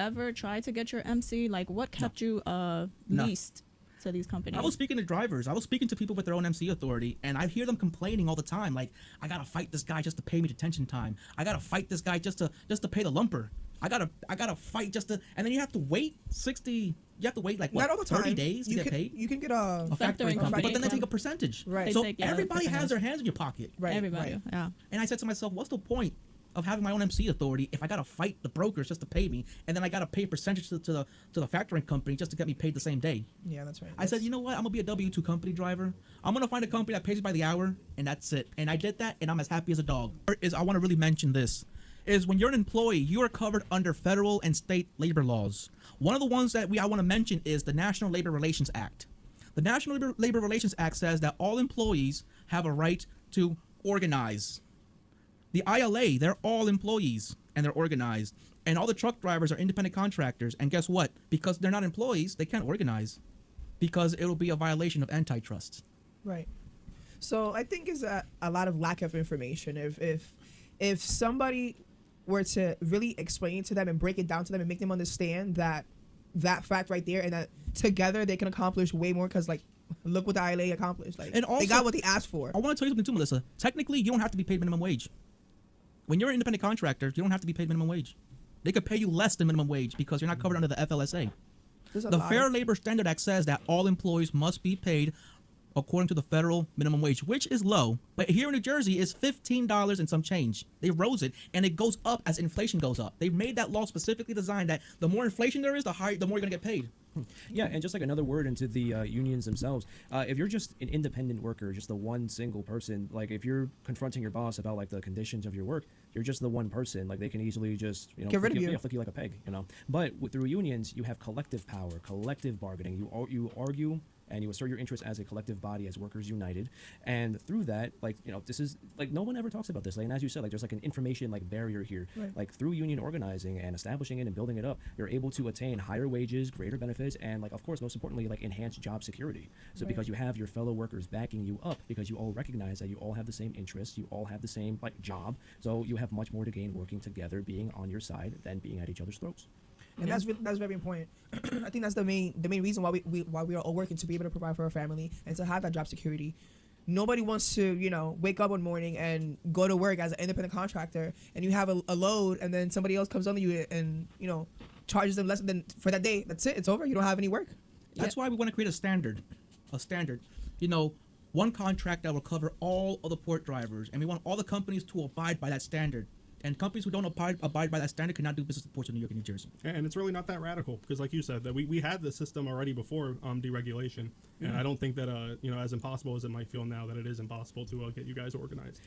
ever try to get your MC? Like, what kept you leased to these companies? I was speaking to drivers. I was speaking to people with their own MC authority, and I hear them complaining all the time. Like, I gotta fight this guy just to pay me detention time. I gotta fight this guy just to pay the lumper. I gotta fight just to, and then you have to wait 60. You have to wait like what, Not all the time. 30 days to You get can, paid. You can get A factory company, but then they take a percentage. Right. They So take, everybody has percentage. their hands in your pocket. Right. Everybody, right. yeah. And I said to myself, what's the point of having my own MC authority if I gotta fight the brokers just to pay me, and then I gotta pay a percentage to the factoring company just to get me paid the same day? Yeah, that's right. I said, you know what? I'm gonna be a W-2 company driver. I'm gonna find a company that pays me by the hour, and that's it. And I did that, and I'm as happy as a dog. I want to really mention this. Is when you're an employee, you are covered under federal and state labor laws. One of the ones that I want to mention is the National Labor Relations Act. The National Labor Relations Act says that all employees have a right to organize. The ILA, they're all employees and they're organized. And all the truck drivers are independent contractors. And guess what? Because they're not employees, they can't organize because it'll be a violation of antitrust. Right. So I think it's a lot of lack of information. If somebody were to really explain it to them and break it down to them and make them understand that fact right there, and that together they can accomplish way more, because like look what the ILA accomplished. Like, And also, they got what they asked for. I want to tell you something too, Melissa. Technically, you don't have to be paid minimum wage. When you're an independent contractor, you don't have to be paid minimum wage. They could pay you less than minimum wage because you're not covered under the FLSA. The Fair Labor Standard Act says that all employees must be paid according to the federal minimum wage, which is low. But here in New Jersey, it's $15 and some change. They rose it, and it goes up as inflation goes up. They made that law specifically designed that the more inflation there is, the more you're going to get paid. Yeah, and just like another word into the unions themselves, if you're just an independent worker, just the one single person, like if you're confronting your boss about like the conditions of your work, you're just the one person. Like they can easily just get rid of you, flick you like a peg, But through unions, you have collective power, collective bargaining. You argue and you assert your interests as a collective body, as workers united. And through that, this is like no one ever talks about this. Like, and as you said, like there's like an information barrier here. Right. Like through union organizing and establishing it and building it up, you're able to attain higher wages, greater benefits, and of course, most importantly, enhanced job security. So because you have your fellow workers backing you up, because you all recognize that you all have the same interests, you all have the same job, so you have much more to gain working together, being on your side, than being at each other's throats. And that's very important. I think that's the main reason why we are all working, to be able to provide for our family and to have that job security. Nobody wants to wake up one morning and go to work as an independent contractor, and you have a load, and then somebody else comes on you and charges them less than for that day. That's it. It's over. You don't have any work. That's why we want to create a standard. One contract that will cover all of the port drivers, and we want all the companies to abide by that standard. And companies who don't abide by that standard cannot do business with ports in New York and New Jersey. And it's really not that radical, because like you said, that we had the system already before deregulation. And I don't think that as impossible as it might feel now, that it is impossible to get you guys organized.